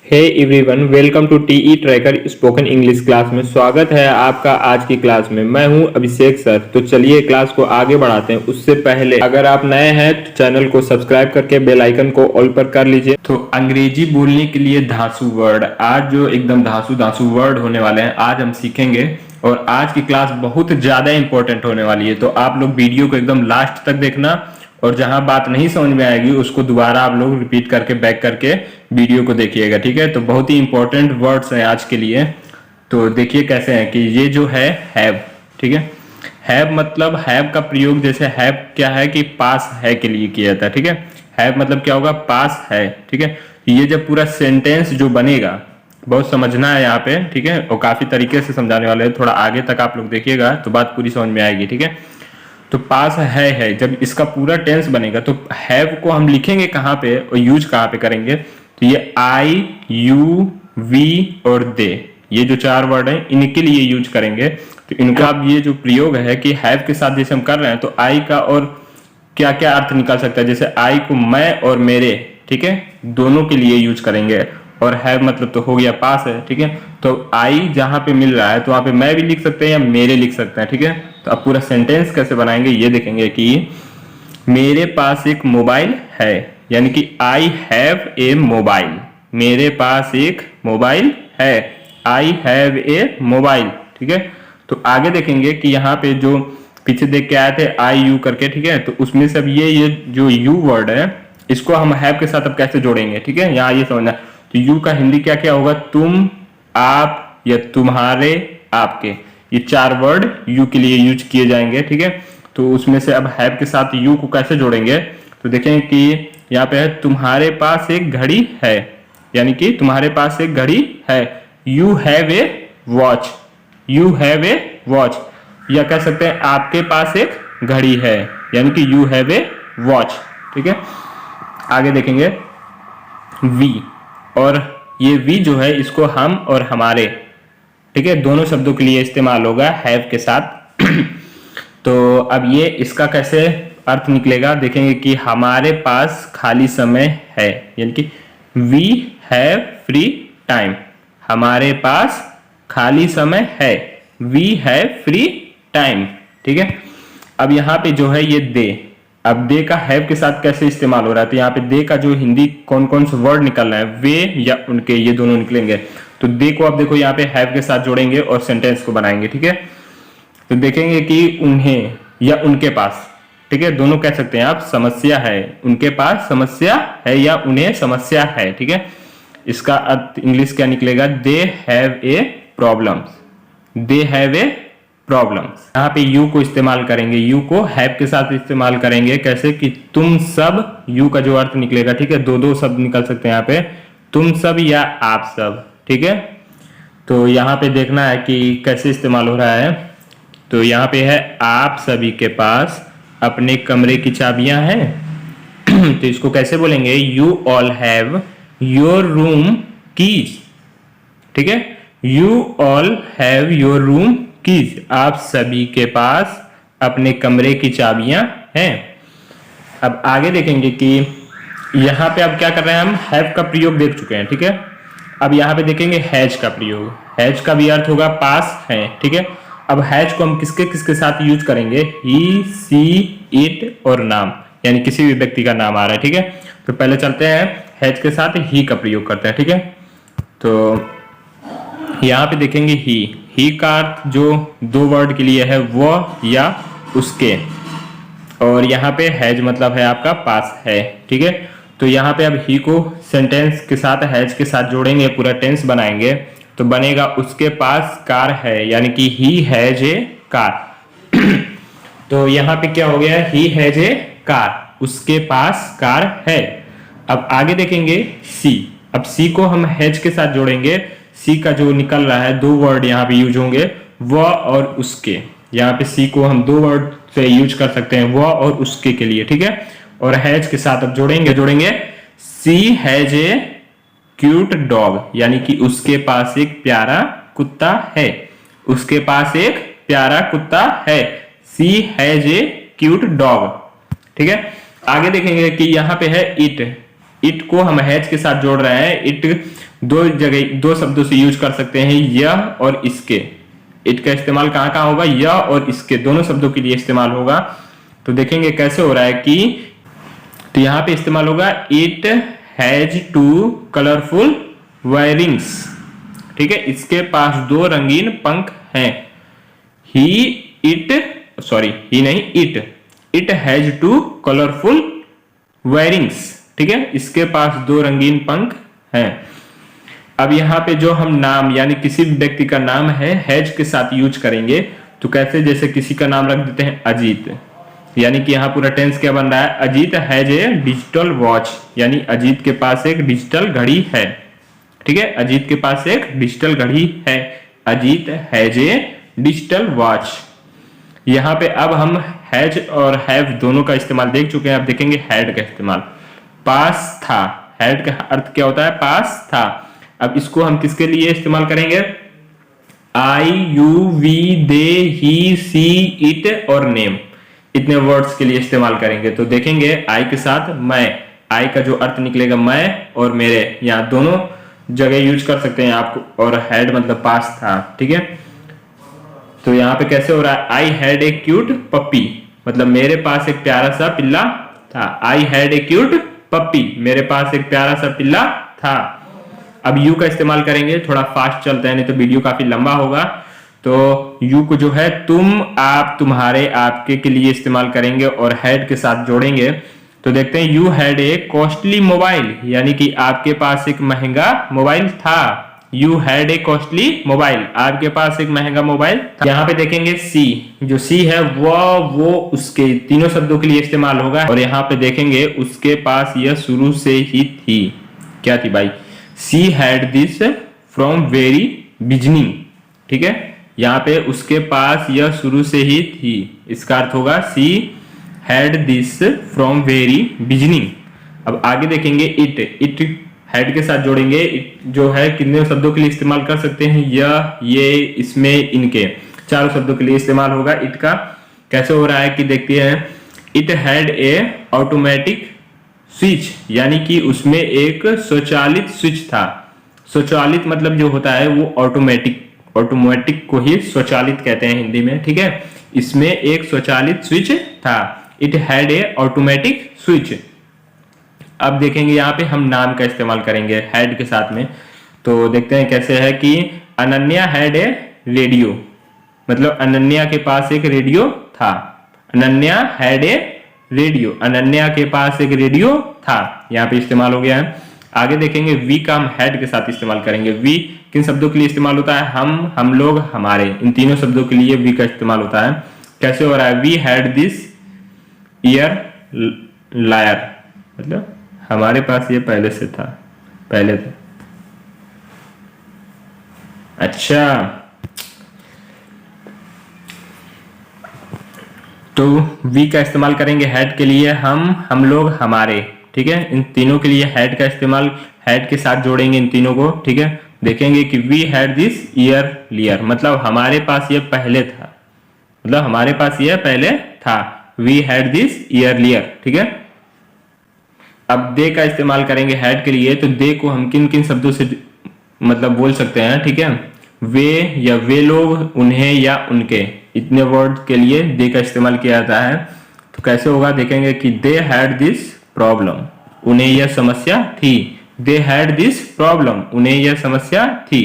Hey everyone, welcome to TE Tracker spoken English class में स्वागत है आपका। आज की क्लास में मैं हूं अभिषेक सर। तो चलिए क्लास को आगे बढ़ाते हैं। उससे पहले अगर आप नए हैं तो चैनल को सब्सक्राइब करके बेल आइकन को ऑल पर कर लीजिए। तो अंग्रेजी बोलने के लिए धांसू वर्ड, आज जो एकदम धांसू धांसू वर्ड होने वाले हैं आज हम सीखेंगे। और आज की क्लास बहुत ज्यादा इंपॉर्टेंट होने वाली है, तो आप लोग वीडियो को एकदम लास्ट तक देखना और जहां बात नहीं समझ में आएगी उसको दोबारा आप लोग रिपीट करके बैक करके वीडियो को देखिएगा, ठीक है। तो बहुत ही इंपॉर्टेंट वर्ड्स हैं आज के लिए। तो देखिए कैसे हैं कि ये जो है हैव, ठीक है। हैव मतलब हैव का प्रयोग जैसे हैव क्या है कि पास है के लिए किया जाता है, ठीक है। हैव मतलब क्या होगा, पास है, ठीक है। ये जब पूरा सेंटेंस जो बनेगा बहुत समझना है यहाँ पे, ठीक है। और काफी तरीके से समझाने वाले हैं, थोड़ा आगे तक आप लोग देखिएगा तो बात पूरी समझ में आएगी, ठीक है। तो पास है जब इसका पूरा टेंस बनेगा तो हैव को हम लिखेंगे कहाँ पे और यूज कहाँ पे करेंगे। तो ये आई, यू, वी और दे, ये जो चार वर्ड हैं इनके लिए यूज करेंगे। तो इनका अब ये जो प्रयोग है कि हैव के साथ जैसे हम कर रहे हैं तो आई का और क्या क्या अर्थ निकल सकता है। जैसे आई को मैं और मेरे, ठीक है, दोनों के लिए यूज करेंगे। और हैव मतलब तो हो गया पास है, ठीक है। तो आई जहां पे मिल रहा है तो वहां पे मैं भी लिख सकते हैं या मेरे लिख सकते हैं, ठीक है। तो अब पूरा सेंटेंस कैसे बनाएंगे ये देखेंगे कि मेरे पास एक मोबाइल है, यानी कि आई हैव ए मोबाइल। मेरे पास एक मोबाइल है, आई हैव ए मोबाइल, ठीक है। तो आगे देखेंगे कि यहाँ पे जो पीछे देख के आए थे आई यू करके, ठीक है। तो उसमें से अब ये जो यू वर्ड है इसको हम हैव के साथ अब कैसे जोड़ेंगे, ठीक है। यहाँ ये समझना। तो यू का हिंदी क्या क्या होगा, तुम, आप या तुम्हारे, आपके, ये चार वर्ड यू के लिए यूज किए जाएंगे, ठीक है। तो उसमें से अब हैव के साथ यू को कैसे जोड़ेंगे तो देखें कि यहाँ पे है तुम्हारे पास एक घड़ी है, यानी कि तुम्हारे पास एक घड़ी है। You have a watch, you have a watch. या कह सकते हैं आपके पास एक घड़ी है, यानी कि यू हैव ए वॉच, ठीक है। आगे देखेंगे वी, और ये वी जो है इसको हम और हमारे, ठीक है, दोनों शब्दों के लिए इस्तेमाल होगा हैव के साथ। तो अब ये इसका कैसे अर्थ निकलेगा देखेंगे कि हमारे पास खाली समय है, यानी कि वी हैव फ्री टाइम। हमारे पास खाली समय है, वी हैव फ्री टाइम, ठीक है। अब यहाँ पे जो है ये दे, अब दे का हैव के साथ कैसे इस्तेमाल हो रहा है। तो यहाँ पे दे का जो हिंदी कौन कौन से वर्ड निकल रहा है, वे या उनके, ये दोनों निकलेंगे। तो दे को आप देखो यहाँ पे हैव के साथ जोड़ेंगे और सेंटेंस को बनाएंगे, ठीक है। तो देखेंगे कि उन्हें या उनके पास, ठीक है, दोनों कह सकते हैं आप, समस्या है, उनके पास समस्या है या उन्हें समस्या है, ठीक है। इसका अर्थ इंग्लिश क्या निकलेगा, they have a problems, they have a problems. यहाँ पे यू को इस्तेमाल करेंगे, यू को हैव के साथ इस्तेमाल करेंगे कैसे कि तुम सब, यू का जो अर्थ निकलेगा, ठीक है, दो दो शब्द निकल सकते हैं यहाँ पे, तुम सब या आप सब, ठीक है। तो यहाँ पे देखना है कि कैसे इस्तेमाल हो रहा है। तो यहाँ पे है आप सभी के पास अपने कमरे की चाबियां हैं। तो इसको कैसे बोलेंगे, you all have your room keys, ठीक है। You all have your room keys, आप सभी के पास अपने कमरे की चाबियां हैं। अब आगे देखेंगे कि यहाँ पे अब क्या कर रहे हैं, हम हैव का प्रयोग देख चुके हैं, ठीक है। अब यहाँ पे देखेंगे हैज का प्रयोग, हैज का भी अर्थ होगा पास है, ठीक है। अब हैज को हम किसके किसके साथ यूज करेंगे, ही, सी, इट और नाम, यानी किसी भी व्यक्ति का नाम आ रहा है, ठीक है। तो पहले चलते हैं हैज के साथ ही का प्रयोग करते हैं, ठीक है। तो यहाँ पे देखेंगे ही का अर्थ जो दो वर्ड के लिए है वो या उसके, और यहाँ पे हैज मतलब है आपका पास है, ठीक है। तो यहाँ पे अब ही को सेंटेंस के साथ हैज के साथ जोड़ेंगे, पूरा टेंस बनाएंगे तो बनेगा उसके पास कार है, यानी कि ही हैज ए कार। तो यहाँ पे क्या हो गया, ही हैज ए कार, उसके पास कार है। अब आगे देखेंगे सी, अब सी को हम हैज के साथ जोड़ेंगे। सी का जो निकल रहा है, दो वर्ड यहाँ पे यूज होंगे, वह और उसके। यहाँ पे सी को हम दो वर्ड से यूज कर सकते हैं, वह और उसके के लिए, ठीक है। और हैज के साथ अब जोड़ेंगे सी हैज ए क्यूट डॉग, यानी कि उसके पास एक प्यारा कुत्ता है, उसके पास एक प्यारा कुत्ता है। सी हैज ए क्यूट डॉग, ठीक है। आगे देखेंगे कि यहाँ पे है इट, इट को हम हैज के साथ जोड़ रहे हैं। इट दो शब्दों से यूज कर सकते हैं, यह और इसके। इट का इस्तेमाल कहाँ कहाँ होगा, यह और इसके दोनों शब्दों के लिए इस्तेमाल होगा। तो देखेंगे कैसे हो रहा है कि तो यहां पे इस्तेमाल होगा it has two colourful wings, ठीक है, इसके पास 2 रंगीन पंख हैं। It has two colourful wings, ठीक है, इसके पास 2 रंगीन पंख हैं। अब यहाँ पे जो हम नाम यानी किसी भी व्यक्ति का नाम है हैज के साथ यूज करेंगे तो कैसे, जैसे किसी का नाम रख देते हैं अजीत, यानी कि यहाँ पूरा टेंस क्या बन रहा है, Ajit has a digital watch, यानी अजीत के पास एक डिजिटल घड़ी है, ठीक है, अजीत के पास एक डिजिटल घड़ी है, Ajit has a digital watch. यहाँ पे अब हम हैज और हैव दोनों का इस्तेमाल देख चुके हैं, अब देखेंगे हैड का इस्तेमाल। पास था, हैड का अर्थ क्या होता है, पास था। अब इसको हम किसके लिए इस्तेमाल करेंगे, I, you, we, they, he, she, it और नेम, इतने वर्ड्स के लिए इस्तेमाल करेंगे। तो देखेंगे आई के साथ मैं, आई का जो अर्थ निकलेगा मैं और मेरे, यहाँ दोनों जगह यूज कर सकते हैं आपको। और हैड मतलब पास था, ठीक है। तो यहाँ पे कैसे हो रहा है, आई हैड ए क्यूट पप्पी, मतलब मेरे पास एक प्यारा सा पिल्ला था। आई हैड ए क्यूट पप्पी, मेरे पास एक प्यारा सा पिल्ला था। अब यू का इस्तेमाल करेंगे, थोड़ा फास्ट चलते हैं नहीं तो वीडियो काफी लंबा होगा। तो यू को जो है तुम, आप, तुम्हारे, आपके के लिए इस्तेमाल करेंगे और हैड के साथ जोड़ेंगे। तो देखते हैं, you had a costly mobile, यानी कि आपके पास एक महंगा मोबाइल था। You had a costly mobile, आपके पास एक महंगा मोबाइल था। यहाँ पे देखेंगे सी, जो सी है वो उसके, तीनों शब्दों के लिए इस्तेमाल होगा। और यहाँ पे देखेंगे उसके पास यह शुरू से ही थी, क्या थी भाई, she had this from very beginning, ठीक है, यहाँ पे उसके पास यह शुरू से ही थी, इसका अर्थ होगा she had this from very beginning. अब आगे देखेंगे इट हैड के साथ जोड़ेंगे। इट जो है कितने शब्दों के लिए इस्तेमाल कर सकते हैं, यह, ये, इसमें, इनके, चारों शब्दों के लिए इस्तेमाल होगा इट का। कैसे हो रहा है कि देखते हैं, it had a automatic switch, यानी कि उसमें एक स्वचालित स्विच था। स्वचालित मतलब जो होता है वो ऑटोमेटिक को ही स्वचालित कहते हैं हिंदी में, ठीक है। इसमें एक स्वचालित स्विच था, it had a automatic switch. अब देखेंगे यहाँ पे हम नाम का इस्तेमाल करेंगे हैड के साथ में। तो देखते हैं कैसे है कि अनन्या हैड ए रेडियो, मतलब अनन्या के पास एक रेडियो था। Ananya had a radio, Ananya के पास एक रेडियो था, यहाँ पे इस्तेमाल हो गया है। आगे देखेंगे वी का हम हैड के साथ इस्तेमाल करेंगे। वी किन शब्दों के लिए इस्तेमाल होता है, हम लोग, हमारे, इन तीनों शब्दों के लिए वी का इस्तेमाल होता है। कैसे हो रहा है, we had this earlier, मतलब हमारे पास ये पहले से था, पहले था। अच्छा, तो वी का इस्तेमाल करेंगे हैड के लिए, हम लोग, हमारे, ठीक है। इन तीनों के लिए हैड का इस्तेमाल, हैड के साथ जोड़ेंगे इन तीनों को, ठीक है। देखेंगे कि we had this earlier, मतलब हमारे पास ये पहले था, मतलब हमारे पास ये पहले था। We had this earlier, ठीक है। अब दे का इस्तेमाल करेंगे हैड के लिए। तो दे को हम किन किन शब्दों से मतलब बोल सकते हैं, ठीक है, वे या वे लोग, उन्हें या उनके, इतने वर्ड के लिए दे का इस्तेमाल किया जाता है। तो कैसे होगा, देखेंगे कि दे हैड दिस प्रॉब्लम, उन्हें यह समस्या थी। दे हैड दिस प्रॉब्लम, उन्हें यह समस्या थी।